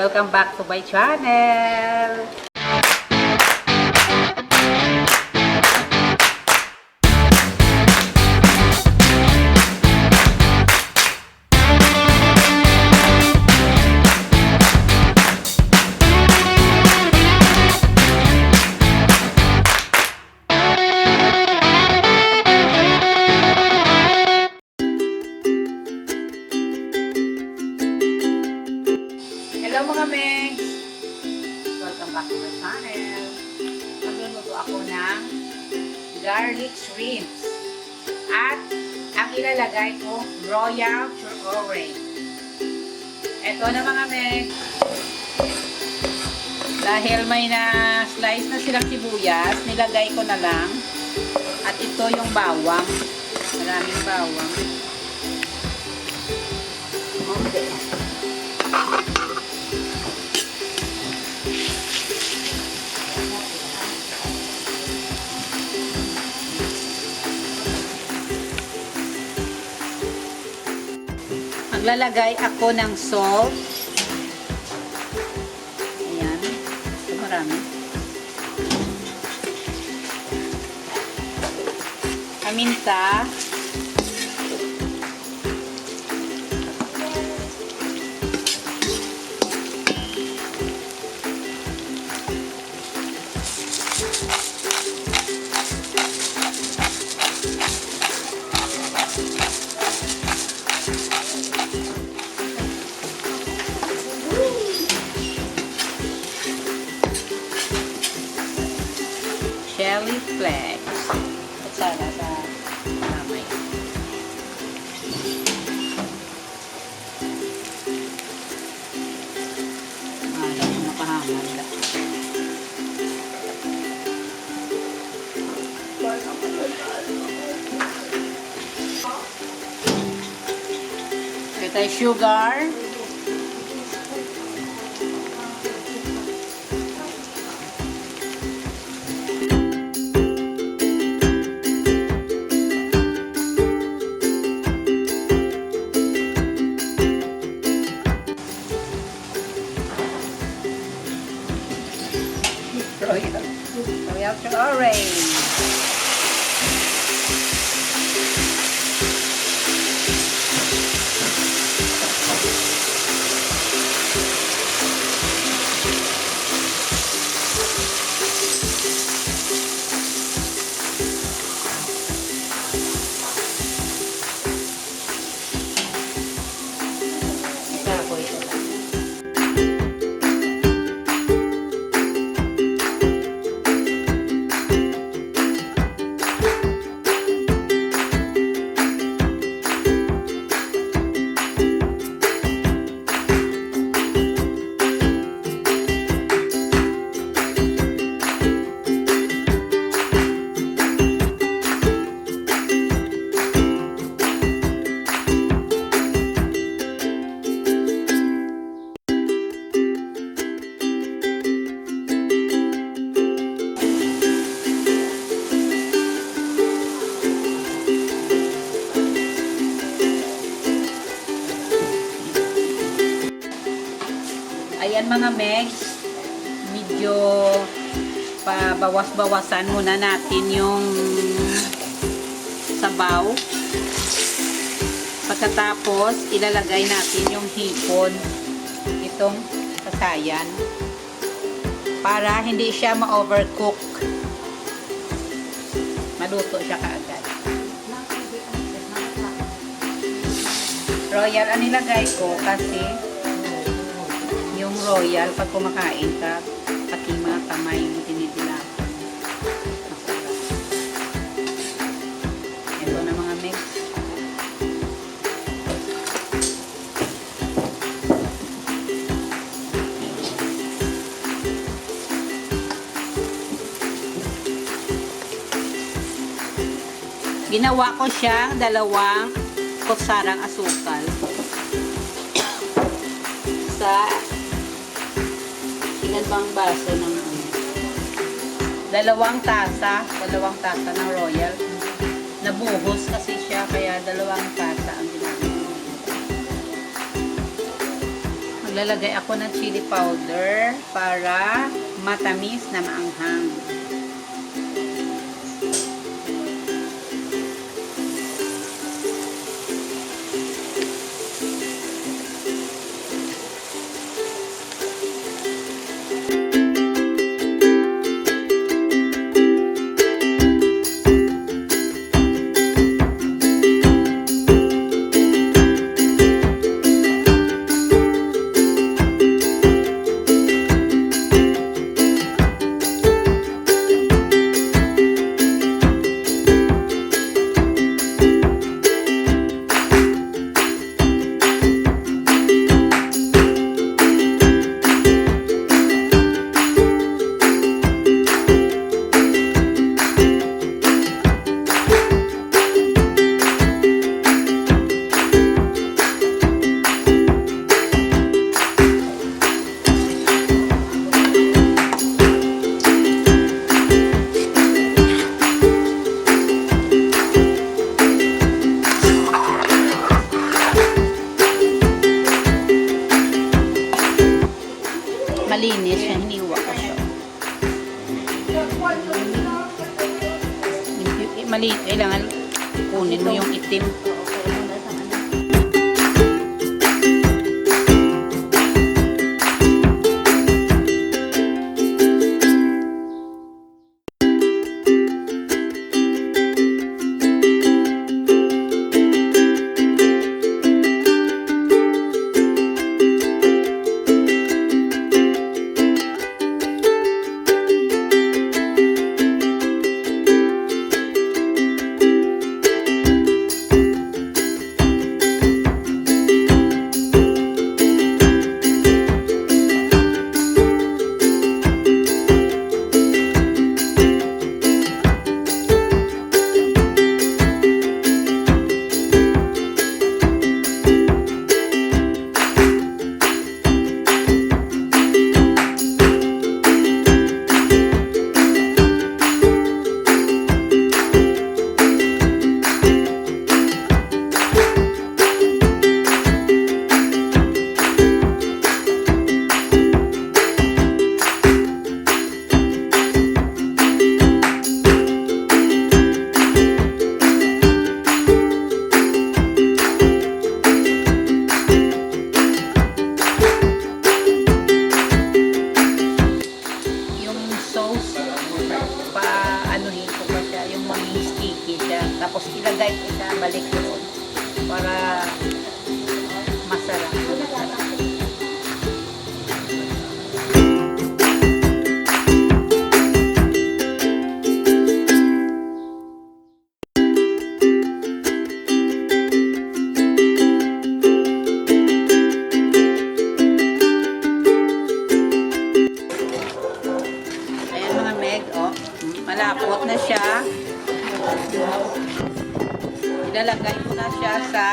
Welcome back to my channel! Hello mga Megs! Welcome back to my channel. Magluluto ako ng garlic shrimps. At ang ilalagay ko, royal orange. Ito na mga Megs. Dahil may na-slice na silang sibuyas, nilagay ko na lang. At ito yung bawang. Maraming bawang. Okay. Maglalagay ako ng salt. Ayan. Ito marami. Paminta. Chili flakes. At sana sa mamay. Alam mo nakahangan na. Ito ay sugar. Royal orange. Ayan mga Megs, medyo pabawas-bawasan muna natin yung sabaw. Pagkatapos, ilalagay natin yung hipon, itong kasayan, para hindi siya ma-overcook. Maluto siya kaagad. Royal ang nilagay ko kasi yung royal, pag kumakain ka, pati mga kamay yung dinidilapan. Masarap. Ito na mga mix. Ginawa ko siyang 2 kutsarang asukal sa ilan bang baso ng 2 tasa ng royal. Nabuhos kasi siya, kaya 2 tasa ang ginagawa. Maglalagay ako ng chili powder para matamis na maanghang. Malinis siya, hiniwa ko siya. Kailangan kunin mo yung itim. Tapos ilagay ko siya balik doon para masarap. Ayan mga meg, oh, malapot na siya. Ilalagay ko na siya sa